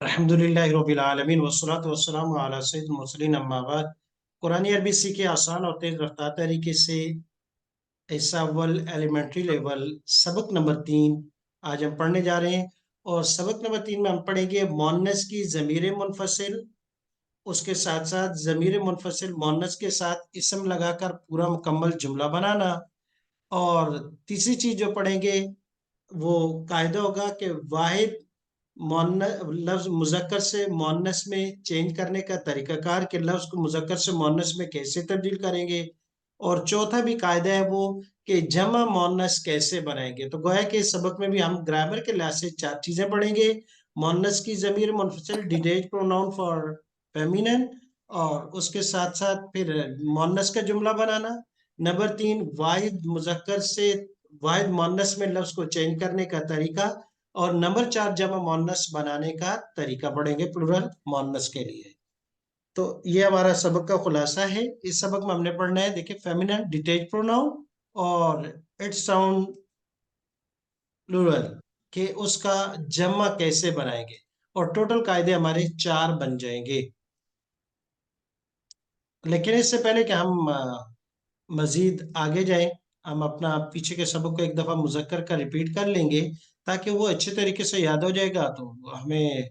अल्हम्दुलिल्लाहि रब्बिल आलमीन वस्सलातु वस्सलामु अला सय्यिदिल मुरसलीन अम्मा बाद। कुरानी अरबी सीखे आसान और तेज रफ्तार तरीके से ऐसा अव्वल एलिमेंट्री लेवल सबक नंबर 3 आज हम पढ़ने जा रहे हैं। और सबक नंबर 3 में हम पढ़ेंगे मोन्नस की ज़मीर मुनफसिल, उसके साथ साथ ज़मीर मुनफसिल मोन्नस के साथ इसम लगाकर पूरा मुकम्मल जुमला बनाना। और तीसरी चीज जो पढ़ेंगे वो कायदा होगा कि वाहिद लफ्ज मुजक्कर से मोन्नस में चेंज करने का तरीकाकार, कि लफ्ज को मुजक्कर से मोन्नस में कैसे तब्दील करेंगे। और चौथा भी कायदा है वो कि जमा मोन्नस कैसे बनाएंगे। तो गोया के इस सबक में भी हम ग्रामर के लिहाज से 4 चीजें पढ़ेंगे। मोन्नस की जमीर मुनफसिल डिटेच प्रोनाउन फॉर फेमिनिन, और उसके साथ साथ फिर मोन्नस का जुमला बनाना। नंबर 3 वाहिद मुजक्कर से वाहिद मोन्नस में लफ्ज को चेंज करने का तरीका। और नंबर 4 जमा मोन्नस बनाने का तरीका पढ़ेंगे प्लूरल मोन्नस के लिए। तो ये हमारा सबक का खुलासा है। इस सबक में हमने पढ़ना है, देखिए, फेमिनिन डिटेच प्रोनाउन और इट्स साउंड प्लूरल, कि उसका जमा कैसे बनाएंगे। और टोटल कायदे हमारे 4 बन जाएंगे। लेकिन इससे पहले कि हम मजीद आगे जाएं, हम अपना पीछे के सबक को एक दफा मुजक्कर का रिपीट कर लेंगे, ताकि वो अच्छे तरीके से याद हो जाएगा। तो हमें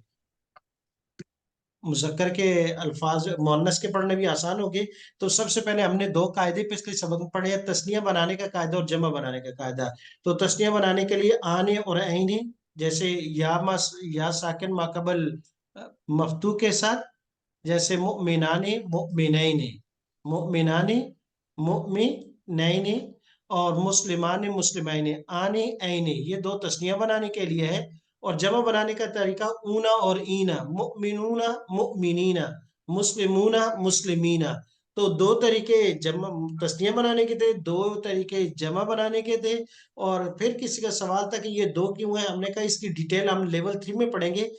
मुज़क्कर के अल्फाज मुअन्नस के पढ़ने भी आसान होंगे। तो सबसे पहले हमने 2 कायदे पिछले सबक में पढ़े हैं, तस्निया बनाने का कायदा और जमा बनाने का कायदा। तो तस्निया बनाने के लिए आने और ऐने, जैसे या साकिन माकबल मफ्तू के साथ, जैसे मुमिनाने मुमिनैने, मुमिनाने मुमिनैने, और मुस्लिमाने मुस्लिमैने, आने ऐने, ये 2 तस्निया बनाने के लिए है। और जमा बनाने का तरीका ऊना और ईना, मुमिनूना मुमिनीना, मुस्लिमूना मुस्लिमीना। तो 2 तरीके जमा तस्निया बनाने के थे, 2 तरीके जमा बनाने के थे। और फिर किसी का सवाल था कि ये 2 क्यों है, हमने कहा इसकी डिटेल हम लेवल 3 में पढ़ेंगे।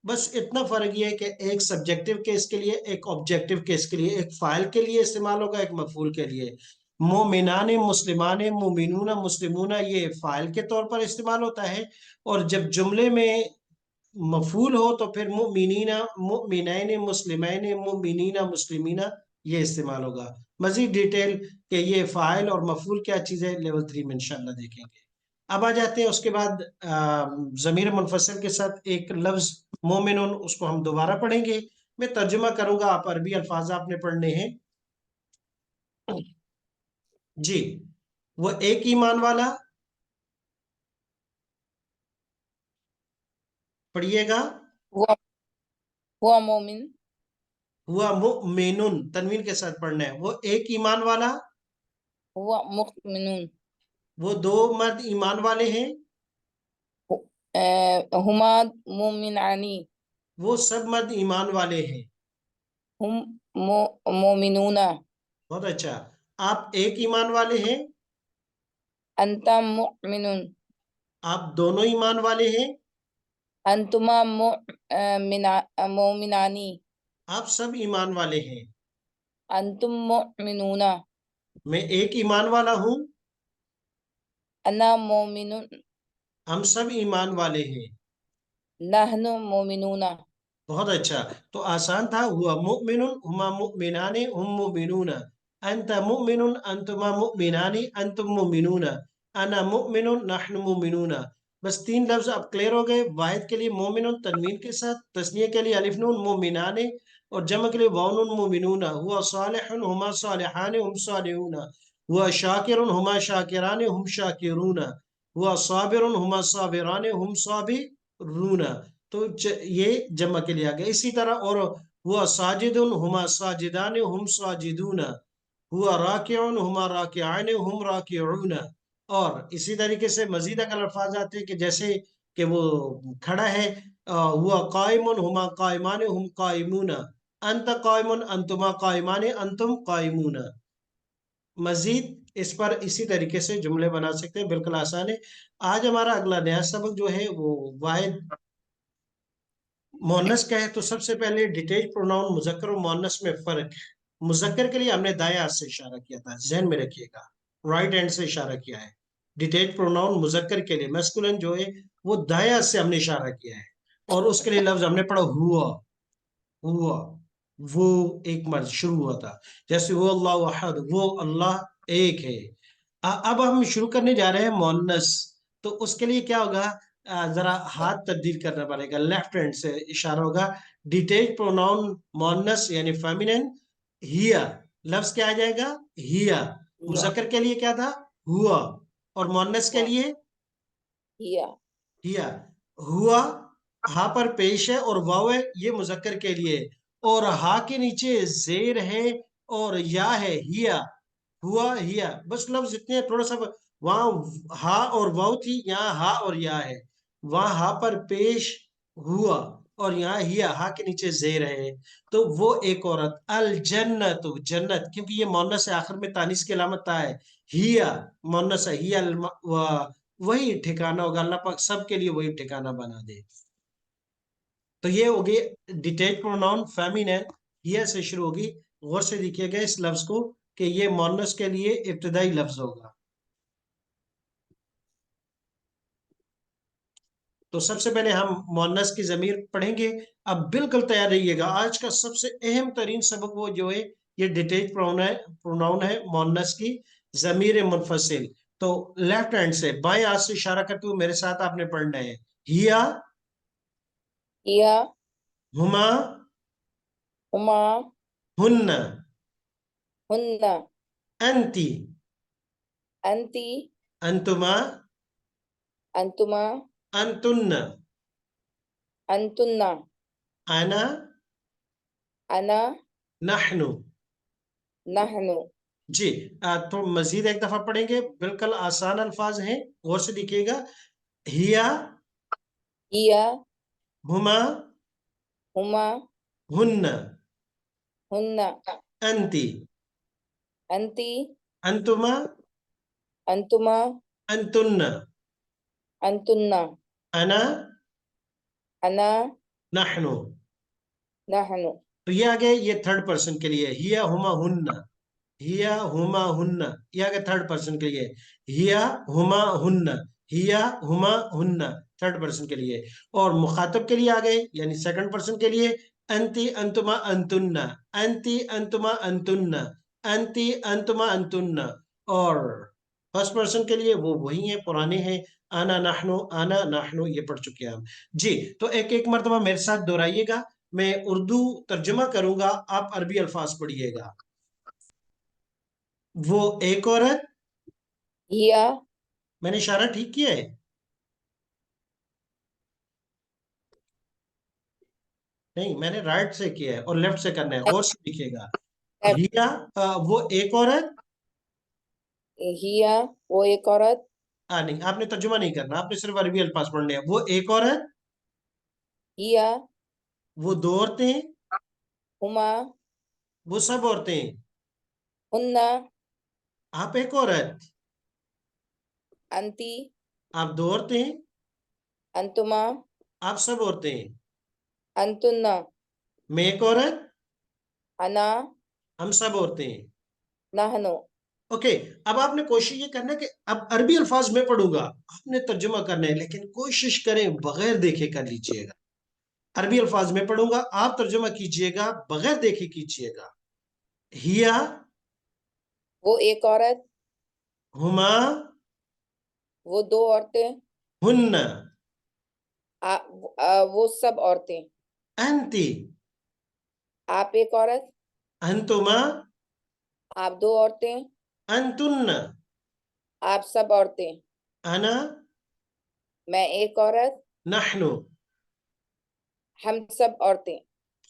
बस इतना फर्क ये है कि एक सब्जेक्टिव केस के लिए, एक ऑब्जेक्टिव केस के लिए, एक फाइल के लिए इस्तेमाल होगा, एक मफूल के लिए। मोमिनाने मुस्लिमाने मुमिनूना मुस्लिमूना, ये फाइल के तौर पर इस्तेमाल होता है। और जब जुमले में मफूल हो तो फिर मुमिनीना मुमिनैन मुस्लिमैन मुमिनीना मुस्लिमीना, ये इस्तेमाल होगा। मजीद डिटेल के ये फाइल और मफूल क्या चीज़ है, लेवल 3 में इंशाल्लाह देखेंगे। अब आ जाते हैं उसके बाद जमीर मुनफसिल के साथ एक लफ्ज मोमिनुन, उसको हम दोबारा पढ़ेंगे। मैं तर्जुमा करूंगा, आप अरबी अल्फाज आपने पढ़ने हैं जी। वो एक ईमान वाला, पढ़िएगा। हुआ हुआ मोमिन। हुआ मुमिनुन, तनवीन के साथ पढ़ना है। वो एक ईमान वाला, हुआ मुमिनुन। वो 2 मर्द ईमान वाले हैं, हुमा मोमिनानी। वो सब मर्द ईमान वाले हैं। हुम मोमिनूना। बहुत अच्छा। आप एक ईमान वाले हैं, अंता मुमिनुन। आप दोनों ईमान वाले हैं, अंतुमा मोमिनानी। आप सब ईमान वाले हैं। अंतुम मोमिनूना। मैं एक ईमान वाला हूं, अना मोमिनुन। हम सब ईमान वाले हैं। नहनु मोमिनूना। बहुत अच्छा। तो आसान था। हुआ मुमिनुन हुमा मुमिनाने हुम मुमिनून, अंत मुमिनुन अंतुमा मुमिनानी अंतुम मुमिनून, अना मुमिनुन नहनु मुमिनून। बस 3 लफ्ज अब क्लियर हो गए। वाहिद के लिए मोमिनुन तनवीन के साथ, तस्निया के लिए अलिफ नून मुमिनाने, और जमा के लिए वाउनुन मुमिनून। हुआ सालिहुन हुमा सालिहाने हुम सालिहून, हुआ शाकिरुन हुमा शाकिराने हुम शाकिरून, हुआ साबिरुन हुमा साबिराने हुम साबिरून। तो ये जमा के लिए आ गया। इसी तरह और हुआ साजिदुन हुमा साजिदान हुम साजिदून, हुआ राकिउन हुमा राकिआन हुम राकिऊन। और इसी तरीके से मजीद अगर अल्फाज आते हैं कि जैसे कि वो खड़ा है, हुआ कायमुन हुमा कायमान हुम कायमून, अंत कायमुन अंतुमा कायमान अंतुम कायमून। मजीद इस पर इसी तरीके से जुमले बना सकते हैं, बिल्कुल आसान है। आज हमारा अगला नया सबक जो है वो वाहिद मोनस का है। तो सबसे पहले डिटेच प्रोनाउन मुजक्कर और मोनस में फर्क है। मुजक्कर के लिए हमने दाएं हाथ से इशारा किया था, जहन में रखिएगा, राइट हैंड से इशारा किया है। डिटेच प्रोनाउन मुजक्कर के लिए मैस्कुलिन जो है वो दाएं हाथ से हमने इशारा किया है। اور اس کے لیے لفظ ہم نے پڑھا ہوا، ہوا، وہ ایک مرض شروع ہوا تھا، جیسے وہ اللہ احد، وہ اللہ ایک ہے۔ اب ہم شروع کرنے جا رہے ہیں مونس، تو اس کے لیے کیا ہوگا، ذرا ہاتھ تبدیل کرنا پڑے گا، لیفٹ ہینڈ سے اشارہ ہوگا، ڈیٹیچ پروناؤن مونس یعنی فیمینن ہیا، لفظ کیا آ جائے گا ہیا، یا مذکر کے لیے کیا تھا ہوا، اور مونس کے ہوا لیے یا ہیا، ہوا ہا پر پیش ہے اور واو ہے، یہ مذکر کے لیے، اور ہا کے نیچے زیر ہے اور یا ہے ہیا، ہوا ہیا، بس لفظ اتنے تھوڑا سا، وہاں ہا اور واو تھی، یہاں ہا اور یا ہے، وہاں ہا پر پیش ہوا اور یہاں ہیا، ہا کے نیچے زیر ہے، تو وہ ایک عورت، الجنت جنت، کیونکہ یہ مونس ہے، آخر میں تانیث کی علامت تا ہے، ہیا مونس ہے، ہیا وہی ٹھکانہ ہوگا، اللہ پاک سب کے لیے وہی ٹھکانہ بنا دے۔ تو یہ ہوگی ڈیٹیچ پروناؤن فیمینن ہیا سے شروع ہوگی، غور سے دیکھیے گا اس لفظ کو کہ یہ مونس کے لیے ابتدائی لفظ ہوگا۔ تو سب سے پہلے ہم مونس کی ضمیر پڑھیں گے، اب بالکل تیار رہیے گا، آج کا سب سے اہم ترین سبق وہ جو ہے یہ ڈیٹیچ پروناؤن ہے مونس کی ضمیر منفصل۔ تو لیفٹ ہینڈ سے بائیں ہاتھ سے اشارہ کرتے ہوئے میرے ساتھ آپ نے پڑھنا ہے، ہیا، یا ہما، ہما ہن، ہن انتی، انتی انتما، انتما انتن، انتنا انا، انا نحن۔ نحنو۔ جی تو مزید ایک دفعہ پڑھیں گے، بالکل آسان الفاظ ہیں، غور سے دیکھیے گا، ہیا، یا ہما، ہما ہن، ہن انتی، انتی انتما، انتما انتن، انتنا انا، انا نحن۔ نحنو۔ تو یہ آگے یہ تھرڈ پرسن کے لیے، ہیا ہما ہن، ہیا ہما ہن، یہ آگے تھرڈ پرسن کے لیے، ہیا ہما ہن، ہیا ہما ہن، تھرڈ پرسن کے لیے، اور مخاطب کے لیے آ گئے یعنی سیکنڈ پرسن کے لیے، انتی انتما انتن، انتی انتما انتن، انتی انتما انتن، اور فرسٹ پرسن کے لیے وہ وہی ہیں، پرانے ہیں، آنا نحنو، آنا نحنو، یہ پڑھ چکے ہیں ہم۔ جی تو ایک ایک مرتبہ میرے ساتھ دہرائیے گا، میں اردو ترجمہ کروں گا، آپ عربی الفاظ پڑھیے گا۔ وہ ایک عورت، یا میں نے اشارہ ٹھیک کیا ہے؟ نہیں، میں نے رائٹ سے کیا ہے اور لیفٹ سے کرنا ہے، غور سے دیکھیے گا، ہیا وہ ایک عورت، ہیا وہ ایک عورت، نہیں آپ نے ترجمہ نہیں کرنا، آپ نے صرف عربی الفاظ پڑھنے ہیں، وہ ایک عورت، ہیا وہ دو عورتیں، ہما وہ سب عورتیں، ہن آپ ایک عورت، انتی آپ دو عورتیں، انتما آپ سب عورتیں، انتنا میں ایک عورت، انا ہم سب عورتیں۔ نحنو۔ اوکے، اب آپ نے کوشش یہ کرنا ہے کہ اب عربی الفاظ میں پڑھوں گا، آپ نے ترجمہ کرنا ہے، لیکن کوشش کریں بغیر دیکھے کر لیجئے گا، عربی الفاظ میں پڑھوں گا، آپ ترجمہ کیجئے گا، بغیر دیکھے کیجئے گا، ہیا وہ ایک عورت، ہما وہ دو عورتیں، ہن وہ سب عورتیں، انتی آپ ایک عورت، انتما آپ دو عورتیں، انتن آپ سب عورتیں، انا میں ایک عورت، نحن۔ ہم سب عورتیں۔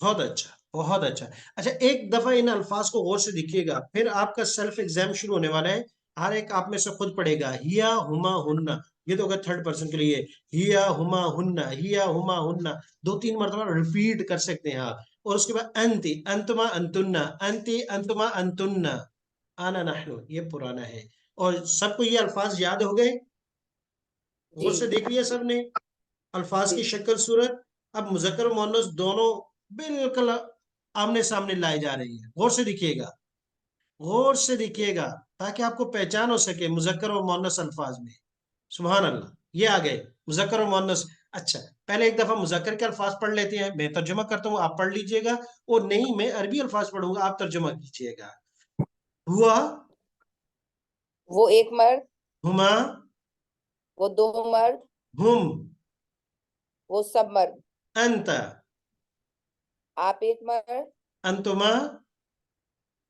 بہت اچھا، بہت اچھا۔ اچھا ایک دفعہ ان الفاظ کو غور سے دیکھیے گا، پھر آپ کا سیلف ایگزام شروع ہونے والا ہے، ہر ایک آپ میں سے خود پڑھے گا، ہیا ہما ہن، یہ تو ہوگا تھرڈ پرسن کے لیے، ہیا ہما ہن، ہیا ہما ہن، دو تین مرتبہ ریپیٹ کر سکتے ہیں آپ، اور اس کے بعد انتی انتما انتن، انتی انتما انتن، آنا نحن، یہ پرانا ہے، اور سب کو یہ الفاظ یاد ہو گئے، غور سے دیکھ لیا سب نے الفاظ کی شکل صورت، اب مذکر و مؤنث دونوں بالکل آمنے سامنے لائے جا رہی ہیں، غور سے دیکھیے گا، غور سے دیکھیے گا، تاکہ آپ کو پہچان ہو سکے مذکر و مؤنث الفاظ میں، سبحان اللہ، یہ آ گئے مذکر و مؤنث۔ अच्छा, पहले एक दफा मुज़क्कर के अल्फाज पढ़ लेते हैं, मैं तर्जुमा करता हूँ, आप पढ़ लीजिएगा, और नहीं मैं अरबी अल्फाज पढ़ूंगा, आप तर्जुमा कीजिएगा। हुआ, वो एक मर्द, हुमा, वो दो मर्द, हुम, वो सब मर्द। अंत, आप एक मर्द, अंतुमा,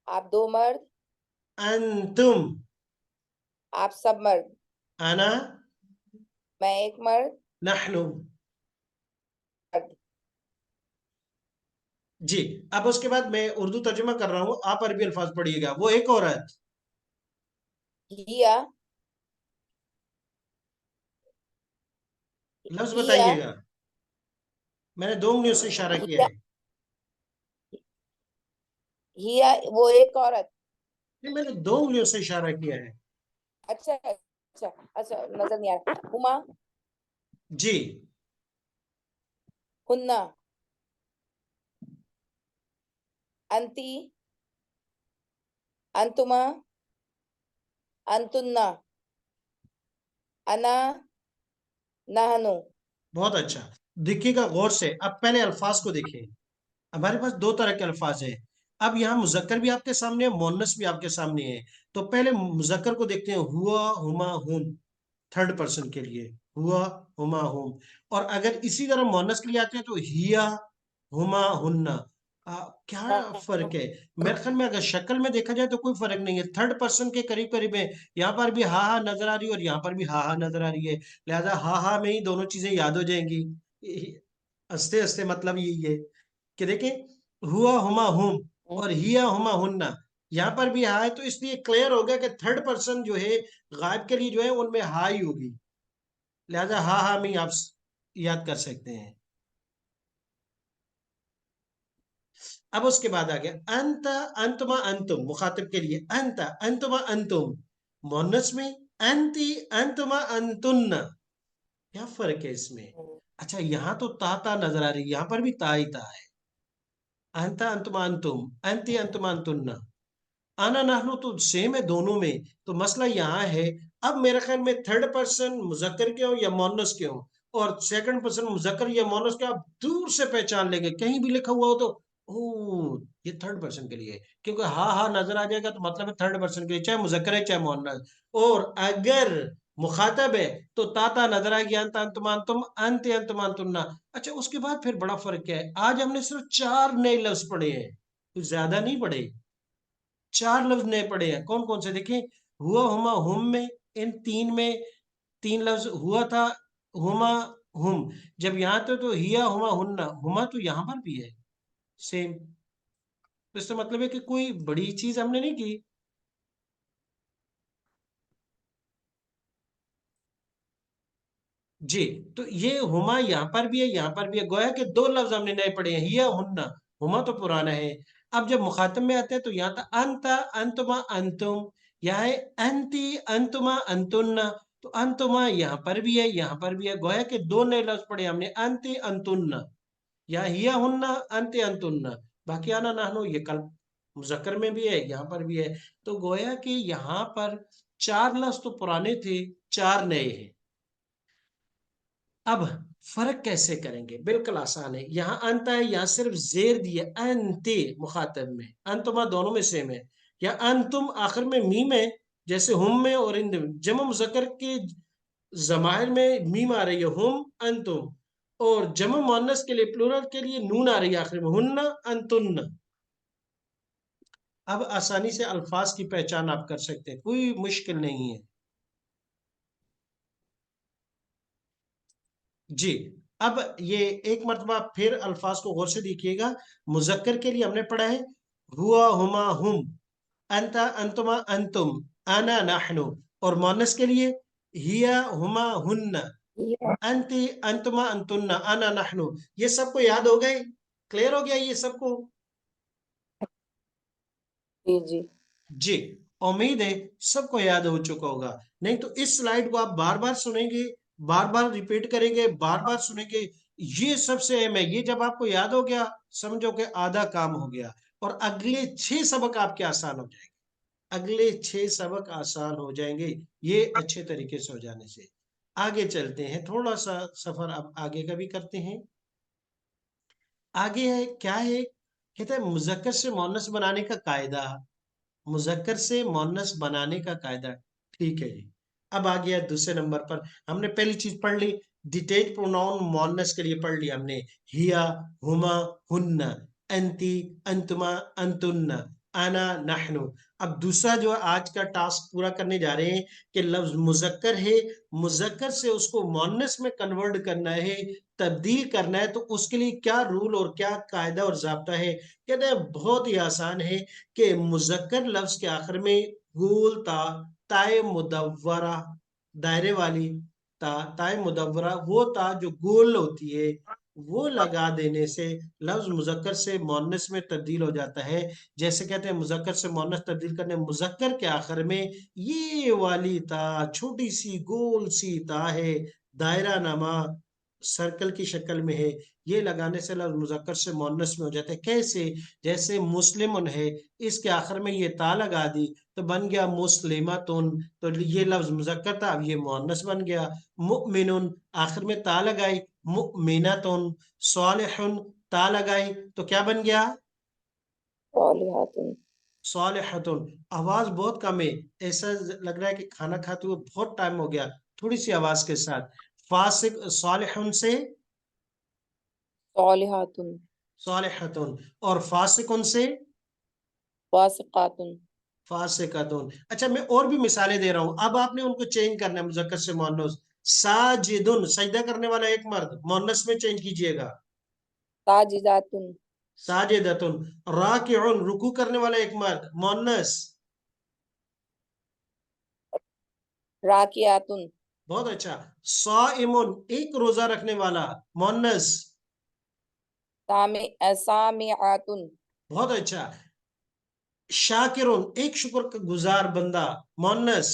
आप दो मर्द, अंतुम, आप सब मर्द। अना, मैं एक मर्द। नहनु। जी, अब उसके बाद मैं उर्दू तर्जुमा कर रहा हूँ, आप अरबी अल्फाज पढ़िएगा। वो एक औरत, हिया, लफ्ज हिया, बताइएगा, मैंने दो उंगलियों से इशारा किया हिया, है। हिया वो एक औरत। नहीं, मैंने दो उंगलियों से इशारा किया है। अच्छा अच्छा अच्छा, नजर नहीं आ रहा। हुमा, जी, हुन्ना, अंती, अंतुमा, अंतुन्ना, अना, नहनु। बहुत अच्छा। देखिएगा गौर से, अब पहले अल्फाज को देखिए। हमारे पास दो तरह के अल्फाज हैं। अब यहाँ मुजक्कर भी आपके सामने है, मोनस भी आपके सामने है। तो पहले मुजक्कर को देखते हैं, हुआ, हुमा, हुम, थर्ड पर्सन के लिए, हुआ, हुमा, हुम। और अगर इसी तरह मोनस के लिए आते हैं तो हिया, हुमा, हुन्ना। क्या फर्क है? मेरे ख्याल में अगर शक्ल में देखा जाए तो कोई फर्क नहीं है, थर्ड पर्सन के करीब करीब है। यहाँ पर भी हा हा नजर आ रही है और यहाँ पर भी हा हा नजर आ रही है, लिहाजा हा हा में ही दोनों चीजें याद हो जाएंगी। हंसते हंसते मतलब यही है कि देखें, हुआ, हुमा, हुम और हिया, हुमा, हुन्ना, यहाँ पर भी हा है, तो इसलिए क्लियर हो गया कि थर्ड पर्सन जो है गायब के लिए जो है उनमें हा ही होगी, लिहाजा हा हा में ही आप याद कर सकते हैं। अब उसके बाद आ गया अंत, अंतमा, अंतुम, मुखातिब के लिए अंत, अंतमा, अंतुम। मोनस में अंति, अंतमा, अंतुन्न। क्या फर्क है इसमें? अच्छा, यहाँ तो ता नजर आ रही है, यहाँ पर भी ता ही ता है। अंत, अंतमा, अंतुम, अंति, अंतमा, अंतुन्न। आना नाहनु तो सेम है दोनों में। तो मसला यहाँ है, अब मेरे ख्याल में थर्ड पर्सन मुजक्कर के हो या मोनस के हो, और सेकंड पर्सन मुजक्कर या मोनस के, आप दूर से पहचान लेंगे, कहीं भी लिखा हुआ हो तो ओ ये थर्ड पर्सन के लिए है। क्योंकि हा हा नजर आ जाएगा तो मतलब है थर्ड पर्सन के लिए, चाहे मुजक्कर है चाहे मोनस। और अगर मुखातब है तो ताता नजर आ गया, अंत, अंतमान, तुम, अंत, अंतमान, तुमना। अच्छा, उसके बाद फिर बड़ा फर्क क्या है, आज हमने सिर्फ चार नए लफ्ज पढ़े हैं, कुछ ज्यादा नहीं पढ़े। चार लफ्ज नए पड़े हैं, कौन कौन से देखें। हुआ, हुमा, हुम में, इन तीन में तीन लफ्ज हुआ था, हुमा, हुम। जब यहाँ तो हिया, हुमा, हुन्ना, हुमा तो यहाँ पर भी है सेम। तो इसका मतलब है कि कोई बड़ी चीज हमने नहीं की। जी, तो ये हुमा यहाँ पर भी है, यहाँ पर भी है, गोया कि दो लफ्ज हमने नए पढ़े हैं, हिया, हुन्ना। हुमा तो पुराना है। अब जब मुखातब में आते हैं तो यहाँ था अंत, अंतुमा, अंतुम। यहाँ है अंति, अंतुमा, अंतुन्ना। तो अंतुमा यहाँ पर भी है, यहाँ पर भी है, गोया कि दो नए लफ्ज पढ़े हमने, अंति, अंतुन्ना। यहाँ हिया, हुन्ना, अंति, अंतुन्ना। बाकी आना नाहनो ये कल मुजक्कर में भी है, यहाँ पर भी है। तो गोया कि यहाँ पर चार लफ्ज तो पुराने थे, चार नए हैं। अब फर्क कैसे करेंगे? बिल्कुल आसान है। यहाँ अंत है, यहाँ सिर्फ जेर दिया, अंते मुखातब में, अंतुमा दोनों में सेम है। या अंतुम आखिर में मीम है, जैसे हुम में और इंद में। जमा मुजक्कर के जमाहिर में मीम आ रही है, हुम, अंतुम। और जमा मुअन्नस के लिए, प्लूरल के लिए, नून आ रही है आखिर में, हुन्ना, अंतुन्न। अब आसानी से अल्फाज की पहचान आप कर सकते हैं, कोई मुश्किल नहीं है। जी, अब ये एक मरतबा फिर अल्फाज को गौर से देखिएगा। मुजक्कर के लिए हमने पढ़ा है हुआ, हुमा, हुम, अंता, अंतुमा, अंतुम, अना, नहनु। और मोनस के लिए हिया, हुमा, हुन्ना, अंति, अंतुमा, अंतुन्ना, अना, नहनु। ये सबको याद हो गए? क्लियर हो गया ये सबको? जी जी। जी, उम्मीद है सबको याद हो चुका होगा। नहीं तो इस स्लाइड को आप बार बार सुनेंगे, बार बार रिपीट करेंगे, बार बार सुनेंगे। ये सबसे अहम है, ये जब आपको याद हो गया समझो कि आधा काम हो गया, और अगले 6 सबक आपके आसान हो जाएंगे। अगले 6 सबक आसान हो जाएंगे ये अच्छे तरीके से हो जाने से। आगे चलते हैं, थोड़ा सा सफर अब आगे का भी करते हैं। आगे है क्या है, कहते हैं मुजक्कर से मुअन्नस बनाने का कायदा। मुजक्कर से मुअन्नस बनाने का कायदा। ठीक है जी। अब आ गया दूसरे नंबर पर। हमने पहली चीज पढ़ ली, डिटेज प्रोनाउन मुअन्नस के लिए पढ़ लिया हमने, हिया, हुमा, हुन्ना, अंती, अंतुमा, अंतुन्ना, आना, नहनु। अब दूसरा जो आज का टास्क पूरा करने जा रहे हैं कि लफ्ज मुजक्कर है, मुजक्कर से उसको मुअन्नस में कन्वर्ट करना है, तब्दील करना है, तो उसके लिए क्या रूल और क्या कायदा और जाब्ता है। कहते हैं बहुत ही आसान है कि मुजक्कर लफ्ज के आखिर में गोल ता, ताए मुदव्वरा, दायरे वाली ता, ताए मुदव्वरा, वो ता जो गोल होती है, वो लगा देने से लफ्ज मुजक्कर से मुअन्नस में तब्दील हो जाता है। जैसे कहते हैं मुजक्कर से मुअन्नस तब्दील करने, मुजक्कर के आखिर में ये वाली ता, छोटी सी गोल सी ता है, दायरा नमा सर्कल की शक्ल में है, ये लगाने से लफ्ज मुजक्कर से मुअन्नस में हो जाता है। कैसे, जैसे मुस्लिमुन है, इसके आखिर में ये ता लगा दी तो बन गया मुस्लिमतुन, तो ये लफ्ज मुजक्कर था, अब ये मुअन्नस बन गया। मुमिनुन, आखिर में ता लगाई, मुमिनतुन। सालिहुन, ता लगाई तो क्या बन गया, सालिहातुन। सालिहतुन। आवाज बहुत कम है, ऐसा लग रहा है कि खाना खाते हुए बहुत टाइम हो गया, थोड़ी सी आवाज के साथ। फासिक, सालिहुन से सालिहातुन। सालिहतुन, और फासिकुन से फासिकातुन। फासिकतुन। अच्छा, मैं और भी मिसालें दे रहा हूं, अब आपने उनको चेंज करना है मुजक्कर से मुअन्नस। साजिदुन, सजदा करने वाला एक मर्द, मुअन्नस में चेंज कीजिएगा, साजिदातुन। साजिदतुन। राकिउन, रुकू करने वाला एक मर्द, मुअन्नस। राकियातुन। बहुत अच्छा। साइमुन, एक रोजा रखने वाला, मुअन्नस। सामिआतुन। बहुत अच्छा। शाकिरुन, एक शुक्र का गुजार बंदा, मुअन्नस।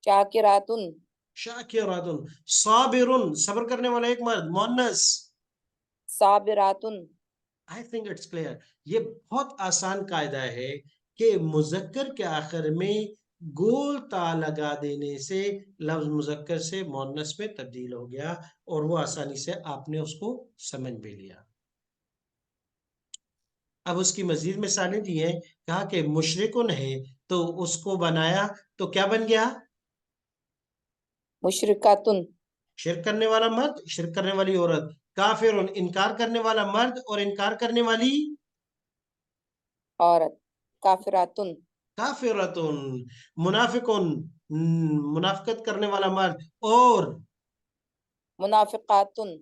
शाकिरातुन। शाकिरातुन। साबिरुन, सब्र करने वाला एक मर्द, मुअन्नस। साबिरातुन। I think it's clear. ये बहुत आसान कायदा है कि मुजक्कर के आखिर में गोल ता लगा देने से लफ्ज मुजक्कर से मुअन्नस में तब्दील हो गया, और वो आसानी से आपने उसको समझ भी लिया। अब उसकी मजीद मिसालें दी हैं, कहा कि मुशरिकुन है तो उसको बनाया तो क्या बन गया, मुशरिकातुन। शिरक करने वाला मर्द, शिरक करने वाली औरत। काफिरुन, इनकार करने वाला मर्द और इनकार करने वाली औरत। काफिरातुन। काफिरतुन। मुनाफिकुन, मुनाफिकत करने वाला मर्द, और मुनाफिकातुन।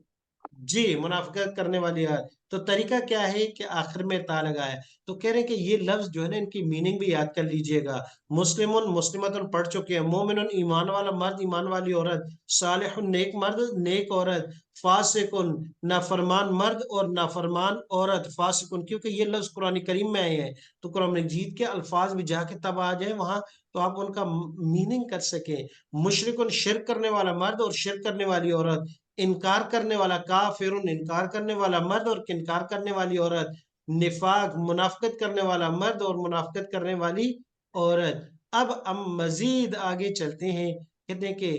जी मुनाफिकत करने वाली है। तो तरीका क्या है कि आखिर में ता लगाया। तो कह रहे हैं कि ये लफ्ज जो है ना, इनकी मीनिंग भी याद कर लीजिएगा। मुस्लिमुन, मुस्लिमतुन पढ़ चुके हैं। मोमिनुन, ईमान वाला मर्द, ईमान वाली औरत। सालिहुन, नेक मर्द, नेक औरत। फासिकुन, नाफरमान मर्द और नाफरमान औरत। फासिकुन, क्योंकि ये लफ्ज कुरान करीम में आए हैं, तो कुरान मजीद के अल्फाज भी जाके तब आ जाए वहां, तो आप उनका मीनिंग कर सकें। मुशरिकुन, शिरक करने वाला मर्द और शिरक करने वाली औरत। इनकार करने वाला काफिरुन, इनकार करने वाला मर्द और इनकार करने वाली औरत। निफाक, मुनाफिकत करने वाला मर्द और मुनाफिकत करने वाली औरत। अब हम मजीद आगे चलते हैं, कहते हैं कि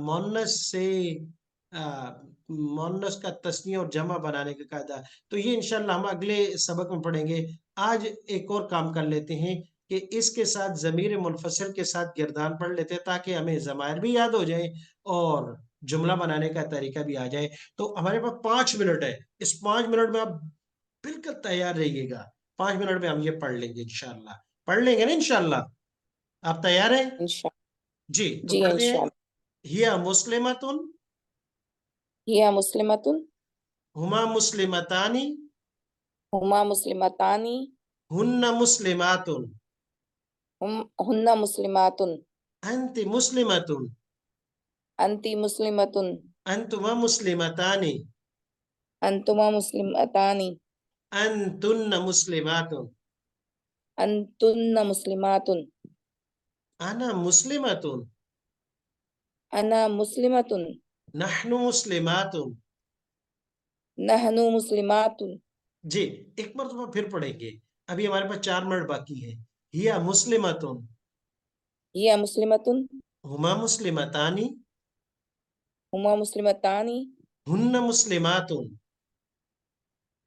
मुअन्नस से मुअन्नस का तस्नीया और जमा बनाने का कायदा। तो ये इंशाल्लाह हम अगले सबक में पढ़ेंगे। आज एक और काम कर लेते हैं कि इसके साथ जमीर मुनफसिल के साथ गिरदान पढ़ लेते हैं, ताकि हमें जमायर भी याद हो जाए और जुमला बनाने का तरीका भी आ जाए। तो हमारे पास 5 मिनट है, इस 5 मिनट में आप बिल्कुल तैयार रहिएगा। 5 मिनट में हम ये पढ़ लेंगे इंशाल्लाह। पढ़ लेंगे ना इंशाल्लाह, आप तैयार हैं? इंशा जी, तो जी पढ़ते हैं। इंशाअल्लाह। हिया मुस्लिमतुन, हिया मुस्लिमतुन। हुमा मुस्लिमतानी, हुमा मुस्लिमतानी। हुन्ना मुस्लिमातुन, हुन्ना मुस्लिमातुन। अंति मुस्लिमतुन, अंती मुस्लिमतुन। अंतुमा मुस्लिमतानी, अंतुमा मुस्लिमतानी। अंतुन्न मुस्लिमातुन, अंतुन्न मुस्लिमातुन। अना मुस्लिमतुन, अना मुस्लिमतुन। नहनु मुस्लिमातुन। नहनु मुस्लिमातुन। जी, एक मरतबा फिर पढ़ेंगे, अभी हमारे पास 4 मिनट बाकी है। हिया मुस्लिमतुन, हिया मुस्लिमतुन। हुमा मुस्लिमतानी, हुमा मुस्लिमतानी हुन्ना मुस्लिमातुन,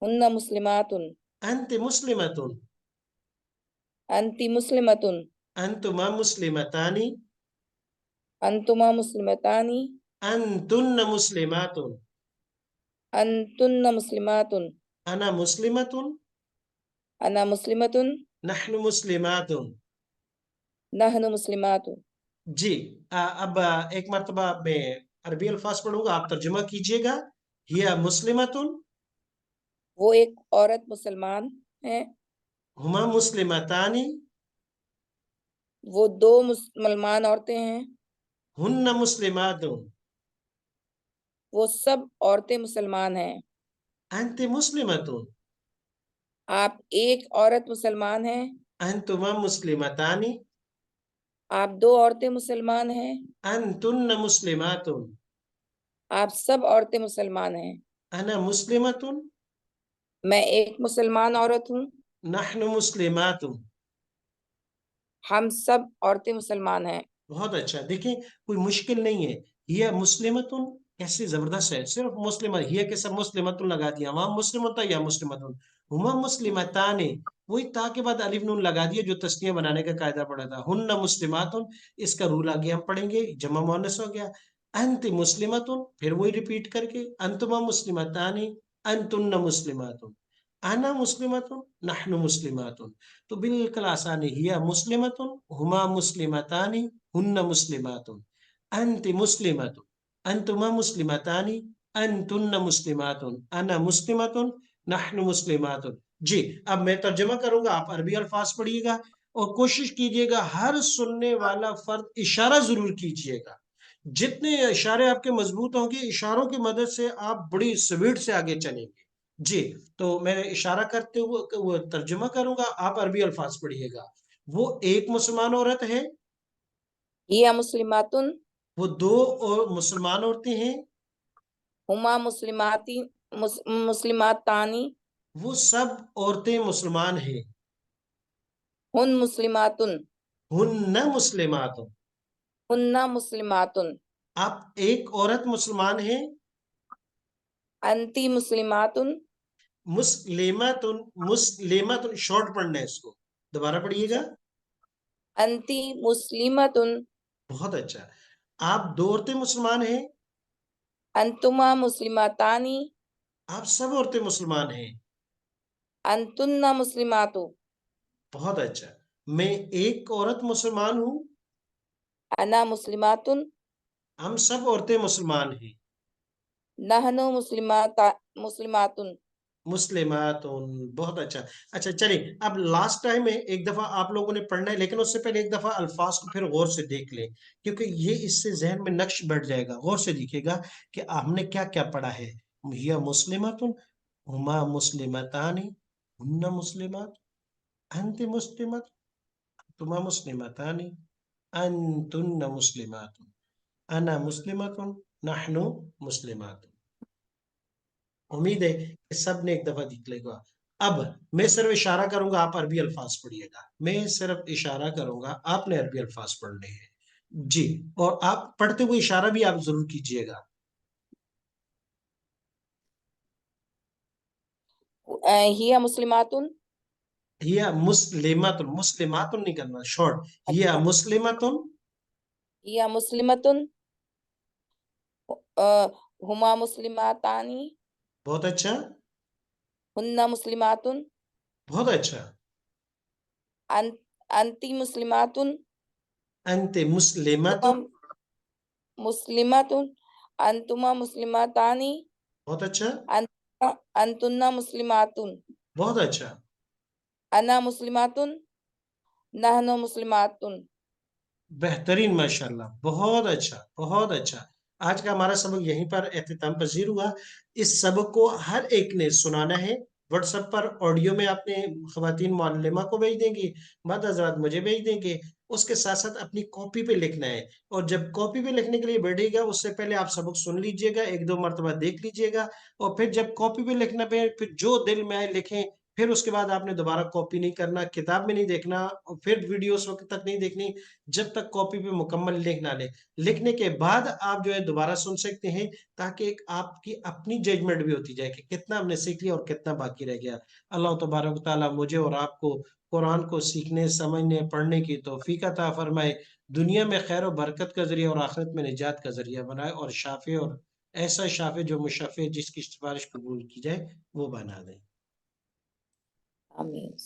हुन्ना मुस्लिमातुन अंति मुस्लिमतुन, अंति मुस्लिमतुन अंतुमा मुस्लिमतानी, अंतुमा मुस्लिमतानी अंतुन्ना मुस्लिमातुन, अंतुन्ना मुस्लिमातुन अना मुस्लिमतुन, अना मुस्लिमतुन नहनु मुस्लिमातुन। नहनु मुस्लिमातुन। जी। अब एक मर्तबा मैं अरबी अल्फाज पढ़ूंगा, आप तर्जुमा कीजिएगा। हिया मुस्लिमतुन, वो एक औरत मुसलमान है, हुमा मुस्लिमतानी, वो दो मुसलमान औरतें हैं, हुन्ना मुस्लिमातुन, वो सब औरतें मुसलमान हैं। अंति मुस्लिमतुन, आप एक औरत मुसलमान हैं, अंतुमा मुस्लिमतानी, आप दो औरतें मुसलमान हैं, अंतुन्ना मुस्लिमातुन, आप सब औरतें मुसलमान हैं। अना मुस्लिमतुन, मैं एक मुसलमान औरत हूँ, नहनु मुस्लिमातुन। हम सब औरतें मुसलमान हैं। बहुत अच्छा। देखिए, कोई मुश्किल नहीं है। हिया मुस्लिमतुन कैसे जबरदस्त है, सिर्फ मुस्लिम, हिया के सब मुस्लिमतुन लगा दिया, वहां मुस्लिम होता या मुस्लिमतुन। हुमा मुस्लिमताने, वही ता के बाद अलिफ नून लगा दिया, जो तस्निया बनाने का कायदा पड़ा था। हुन्ना मुस्लिमातुन, इसका रूल आगे हम पढ़ेंगे, जमा मुअन्नस हो गया। अंति मुस्लिमतुन, फिर वही रिपीट करके, अंतुमा मुस्लिमतानी, अंतुन्ना मुस्लिमातुन, अना मुस्लिमतुन, नहनु मुस्लिमातुन। तो बिल्कुल आसान है। हिया मुस्लिमतुन, हुमा मुस्लिमतानी, हुन्ना मुस्लिमातुन, अंति मुस्लिमतुन, अंतुमा मुस्लिमतानी, अंतुन्ना मुस्लिमातुन, अना मुस्लिमतुन, नहनु मुस्लिमातुन। जी। अब मैं तर्जुमा करूंगा, आप अरबी अल्फाज पढ़िएगा और कोशिश कीजिएगा हर सुनने वाला फर्द इशारा जरूर कीजिएगा। जितने इशारे आपके मजबूत होंगे, इशारों की मदद से आप बड़ी स्पीड से आगे चलेंगे। जी। तो मैं इशारा करते हुए वो तर्जुमा करूंगा, आप अरबी अल्फाज पढ़िएगा। वो एक मुसलमान औरत है, हिया मुस्लिमातुन, वो दो और मुसलमान औरतें हैं, हुमा मुस्लिमाती मुस्लिमातानी, वो सब औरतें मुसलमान हैं, हुन मुस्लिमातुन, हुन्ना मुस्लिमात। हुन्ना मुस्लिमातुन, आप एक औरत मुसलमान है, अंती मुस्लिमातुन, मुस्लिमातुन, मुस्लिमातुन शॉर्ट पढ़ना है इसको, दोबारा पढ़िएगा। अंती मुस्लिमतुन, बहुत अच्छा। आप दो औरतें मुसलमान हैं, अंतुमा मुस्लिमातानी, आप सब औरतें मुसलमान हैं। अंतुन्ना मुस्लिमातु, बहुत अच्छा। मैं एक औरत मुसलमान हूँ, अना मुस्लिमातुन, हम सब औरतें मुसलमान हैं। नहनु मुस्लिमातुन। मुस्लिमातुन। बहुत अच्छा। अच्छा चलिए, अब लास्ट टाइम है, एक दफा आप लोगों ने पढ़ना है, लेकिन उससे पहले एक दफा अल्फाज को फिर गौर से देख लें, क्योंकि ये इससे जहन में नक्श बैठ जाएगा। गौर से देखिएगा कि हमने क्या क्या पढ़ा है। हिया मुस्लिमातुन, हुमा मुस्लिमतानी, हुन्ना मुस्लिमात, अंति मुस्लिमत, तुमा मुस्लिमतानी, अंतुन्ना मुस्लिमातुन, अना मुस्लिमतुन, नहनु मुस्लिमातुन। उम्मीद है कि सब ने एक दफा देख लेगा। अब मैं सिर्फ इशारा करूंगा, आप अरबी अल्फाज पढ़िएगा। मैं सिर्फ इशारा करूंगा, आपने अरबी अल्फाज पढ़ने हैं। जी। और आप पढ़ते हुए इशारा भी आप जरूर कीजिएगा। हिया मुस्लिमातुन, हिया मुस्लिमातुन, मुस्लिमातुन नहीं करना, शॉर्ट। हिया अच्छा, मुस्लिमातुन। हिया मुस्लिमतुन, हुमा मुस्लिमातानी, बहुत अच्छा। हुन्ना मुस्लिमातुन, बहुत अच्छा। अन, अंती मुस्लिमातुन, अंते तुमा मुस्लिमातुन। मुस्लिमातुन, अंतुमा मुस्लिमातानी, बहुत अच्छा। अंतुन्ना मुस्लिमातुन, बहुत अच्छा। अना मुस्लिमातुन, नहनु मुस्लिमातुन। बेहतरीन, माशाल्लाह, बहुत अच्छा, बहुत अच्छा। आज का हमारा सबक यहीं पर एख्तिताम पजीर हुआ। इस सबक को हर एक ने सुनाना है। व्हाट्सएप पर ऑडियो में आपने खवातीन मुअल्लिमा को भेज देंगी, मर्द हजरात मुझे भेज देंगे। उसके साथ साथ अपनी कॉपी पे लिखना है। और जब कॉपी पे लिखने के लिए बैठेगा, उससे पहले आप सबक सुन लीजिएगा, एक दो मरतबा देख लीजिएगा। और फिर जब कॉपी पे लिखना पे, फिर जो दिल में आए लिखें। फिर उसके बाद आपने दोबारा कॉपी नहीं करना, किताब में नहीं देखना और फिर वीडियो उस वक़्त तक नहीं देखनी जब तक कॉपी पे मुकम्मल लिख ना लें। लिखने के बाद आप जो है दोबारा सुन सकते हैं ताकि एक आपकी अपनी जजमेंट भी होती जाए कि कितना हमने सीख लिया और कितना बाकी रह गया। अल्लाह तबारक व तआला मुझे और आपको कुरान को सीखने, समझने, पढ़ने की तौफ़ीक अता फ़रमाए। दुनिया में खैर और बरकत का ज़रिया और आखिरत में निजात का ज़रिया बनाए और शाफ़ी और ऐसा शाफ़ी जो मुशफ़्फ़ी जिसकी सिफ़ारिश कबूल की जाए, वो बना दे। आमीन।